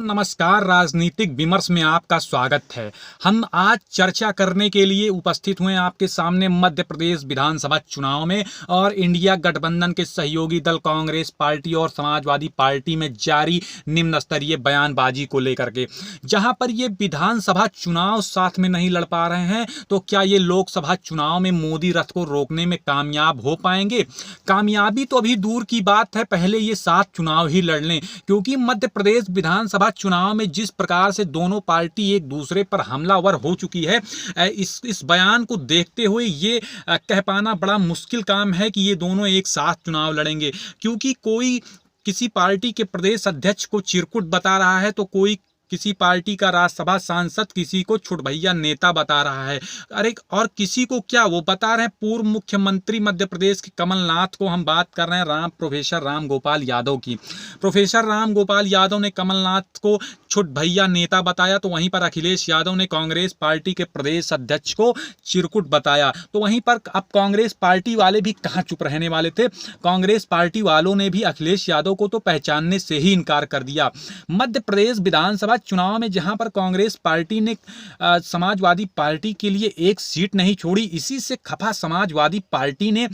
नमस्कार। राजनीतिक विमर्श में आपका स्वागत है। हम आज चर्चा करने के लिए उपस्थित हुए आपके सामने मध्य प्रदेश विधानसभा चुनाव में और इंडिया गठबंधन के सहयोगी दल कांग्रेस पार्टी और समाजवादी पार्टी में जारी निम्न स्तरीय बयानबाजी को लेकर के, जहां पर ये विधानसभा चुनाव साथ में नहीं लड़ पा रहे हैं तो क्या ये लोकसभा चुनाव में मोदी रथ को रोकने में कामयाब हो पाएंगे? कामयाबी तो अभी दूर की बात है, पहले ये 7 चुनाव ही लड़ लें, क्योंकि मध्य प्रदेश विधानसभा चुनाव में जिस प्रकार से दोनों पार्टी एक दूसरे पर हमलावर हो चुकी है, इस बयान को देखते हुए ये कह पाना बड़ा मुश्किल काम है कि ये दोनों एक साथ चुनाव लड़ेंगे। क्योंकि कोई किसी पार्टी के प्रदेश अध्यक्ष को चिरकुट बता रहा है तो कोई किसी पार्टी का राज्यसभा सांसद किसी को छुटभैया नेता बता रहा है। अरे और किसी को क्या वो बता रहे हैं, पूर्व मुख्यमंत्री मध्य प्रदेश के कमलनाथ को हम बात कर रहे हैं, प्रोफेसर राम गोपाल यादव की। प्रोफेसर राम गोपाल यादव ने कमलनाथ को छुटभैया नेता बताया, तो वहीं पर अखिलेश यादव ने कांग्रेस पार्टी के प्रदेश अध्यक्ष को चिरकुट बताया। तो वहीं पर अब कांग्रेस पार्टी वाले भी कहाँ चुप रहने वाले थे। कांग्रेस पार्टी वालों ने भी अखिलेश यादव को तो पहचानने से ही इनकार कर दिया। मध्य प्रदेश विधानसभा चुनाव में जहां पर कांग्रेस पार्टी ने समाजवादी पार्टी के लिए एक सीट नहीं छोड़ी, इसी से खफा समाजवादी पार्टी ने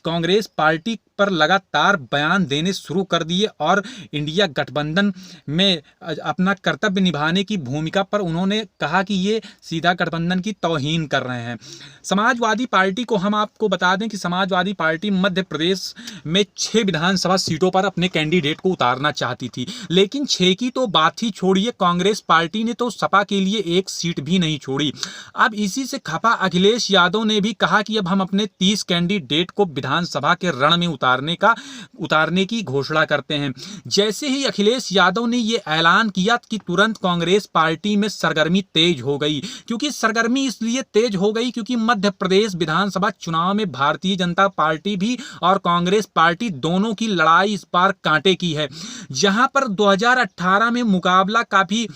कांग्रेस पार्टी पर लगातार बयान देने शुरू कर दिए और इंडिया गठबंधन में अपना कर्तव्य निभाने की भूमिका पर उन्होंने कहा कि ये सीधा गठबंधन की तौहीन कर रहे हैं। समाजवादी पार्टी को हम आपको बता दें कि समाजवादी पार्टी मध्य प्रदेश में 6 विधानसभा सीटों पर अपने कैंडिडेट को उतारना चाहती थी, लेकिन 6 की तो बात ही छोड़िए, कांग्रेस पार्टी ने तो सपा के लिए एक सीट भी नहीं छोड़ी। अब इसी से खफा अखिलेश यादव ने भी कहा कि अब हम अपने 30 कैंडिडेट को विधानसभा के रण में उतारने की घोषणा करते हैं। जैसे ही अखिलेश यादव ने यह ऐलान किया कि तुरंत कांग्रेस पार्टी में सरगर्मी तेज हो गई। क्योंकि सरगर्मी इसलिए तेज हो गई क्योंकि मध्य प्रदेश विधानसभा चुनाव में भारतीय जनता पार्टी भी और कांग्रेस पार्टी दोनों की लड़ाई इस बार कांटे की है। जहां पर 2018 में मुकाबला काफी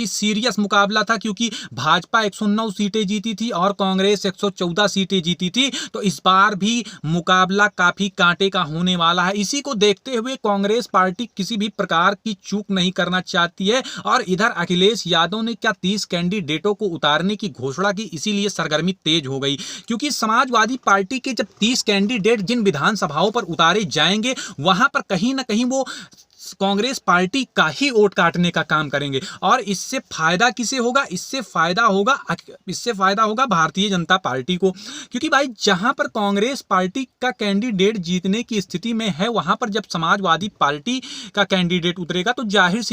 सीरियस मुकाबला था, क्योंकि भाजपा 109 सीटें जीती थी और कांग्रेस 114 सीटें जीती थी। तो इस बार भी मुकाबला काफी कांटे का होने वाला है। इसी को देखते हुए कांग्रेस पार्टी किसी भी प्रकार की चूक नहीं करना चाहती है और इधर अखिलेश यादव ने क्या 30 कैंडिडेटों को उतारने की घोषणा की, इसीलिए सरगर्मी तेज हो गई। क्योंकि समाजवादी पार्टी के जब 30 कैंडिडेट जिन विधानसभाओं पर उतारे जाएंगे, वहां पर कहीं ना कहीं वो कांग्रेस पार्टी का ही वोट काटने का काम करेंगे। और इससे फायदा किसे होगा? इससे फायदा होगा भारतीय जनता पार्टी को। क्योंकि भाई जहां पर कांग्रेस पार्टी का कैंडिडेट जीतने की स्थिति में है, वहां पर जब समाजवादी पार्टी का कैंडिडेट उतरेगा तो जाहिर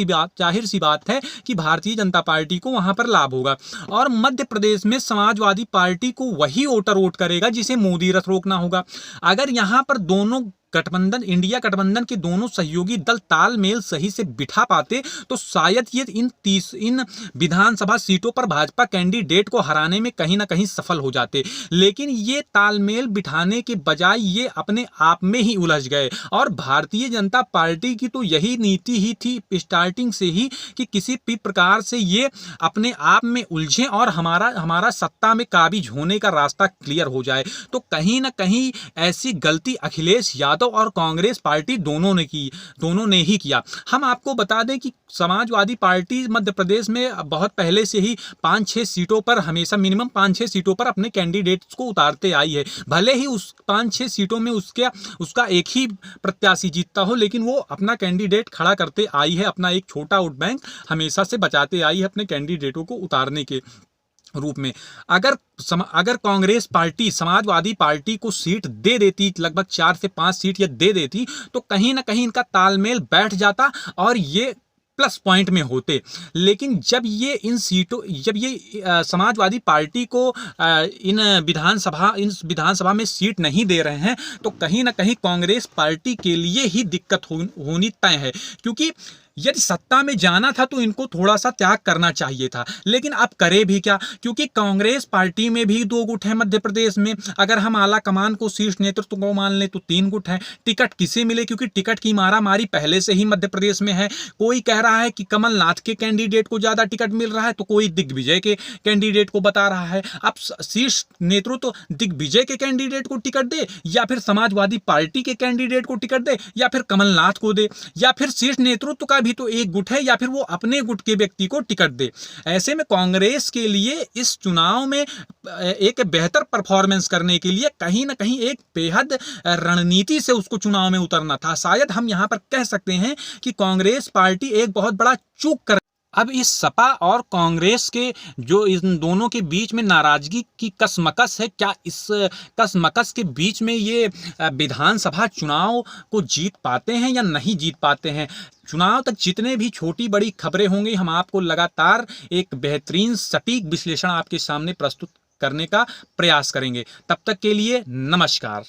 सी बात है कि भारतीय जनता पार्टी को वहां पर लाभ होगा। और मध्य प्रदेश में समाजवादी पार्टी को वही वोटर वोट करेगा जिसे मोदी रथ रोकना होगा। अगर यहां पर दोनों इंडिया गठबंधन के दोनों सहयोगी दल तालमेल सही से बिठा पाते तो शायद ये इन विधानसभा सीटों पर भाजपा कैंडिडेट को हराने में कहीं ना कहीं सफल हो जाते। लेकिन ये तालमेल बिठाने के बजाय ये अपने आप में ही उलझ गए। और भारतीय जनता पार्टी की तो यही नीति ही थी स्टार्टिंग से ही कि किसी भी प्रकार से ये अपने आप में उलझे और हमारा सत्ता में काबिज होने का रास्ता क्लियर हो जाए। तो कहीं ना कहीं ऐसी गलती अखिलेश यादव और कांग्रेस पार्टी दोनों ने ही किया। हम आपको बता दें कि समाजवादी पार्टी मध्य प्रदेश में बहुत पहले से ही 5-6 सीटों पर हमेशा मिनिमम 5-6 सीटों पर अपने कैंडिडेट्स को उतारते आई है। भले ही उस 5-6 सीटों में उसका एक ही प्रत्याशी जीतता हो, लेकिन वो अपना कैंडिडेट खड़ा करते आई है, अपना एक छोटा वोट बैंक हमेशा से बचाते आई है अपने कैंडिडेटों को उतारने के रूप में। अगर कांग्रेस पार्टी समाजवादी पार्टी को सीट दे देती, लगभग 4 से 5 सीट ये दे देती, तो कहीं ना कहीं इनका तालमेल बैठ जाता और ये प्लस पॉइंट में होते। लेकिन जब ये समाजवादी पार्टी को इन विधानसभा में सीट नहीं दे रहे हैं, तो कहीं ना कहीं कांग्रेस पार्टी के लिए ही दिक्कत होनी तय है। क्योंकि यदि सत्ता में जाना था तो इनको थोड़ा सा त्याग करना चाहिए था, लेकिन अब करे भी क्या? क्योंकि कांग्रेस पार्टी में भी 2 गुट है मध्य प्रदेश में। अगर हम आला कमान को, शीर्ष नेतृत्व को मान लें तो 3 गुट है। टिकट किसे मिले? क्योंकि टिकट की मारामारी पहले से ही मध्य प्रदेश में है। कोई कह रहा है कि कमलनाथ के कैंडिडेट को ज्यादा टिकट मिल रहा है, तो कोई दिग्विजय के कैंडिडेट को बता रहा है। अब शीर्ष नेतृत्व दिग्विजय के कैंडिडेट को टिकट दे, या फिर समाजवादी पार्टी के कैंडिडेट को टिकट दे, या फिर कमलनाथ को दे, या फिर शीर्ष नेतृत्व का भी तो एक गुट है, या फिर वो अपने गुट के व्यक्ति को टिकट दे। ऐसे में कांग्रेस के लिए इस चुनाव में एक बेहतर परफॉर्मेंस करने के लिए कहीं ना कहीं एक बेहद रणनीति से उसको चुनाव में उतरना था। शायद हम यहाँ पर कह सकते हैं कि कांग्रेस पार्टी एक बहुत बड़ा चूक कर। अब इस सपा और कांग्रेस के जो इन दोनों के बीच में नाराजगी की कसमकस है, क्या इस कसमकस के बीच में ये विधानसभा चुनाव को जीत पाते हैं या नहीं जीत पाते हैं? चुनाव तक जितने भी छोटी बड़ी खबरें होंगी, हम आपको लगातार एक बेहतरीन सटीक विश्लेषण आपके सामने प्रस्तुत करने का प्रयास करेंगे। तब तक के लिए नमस्कार।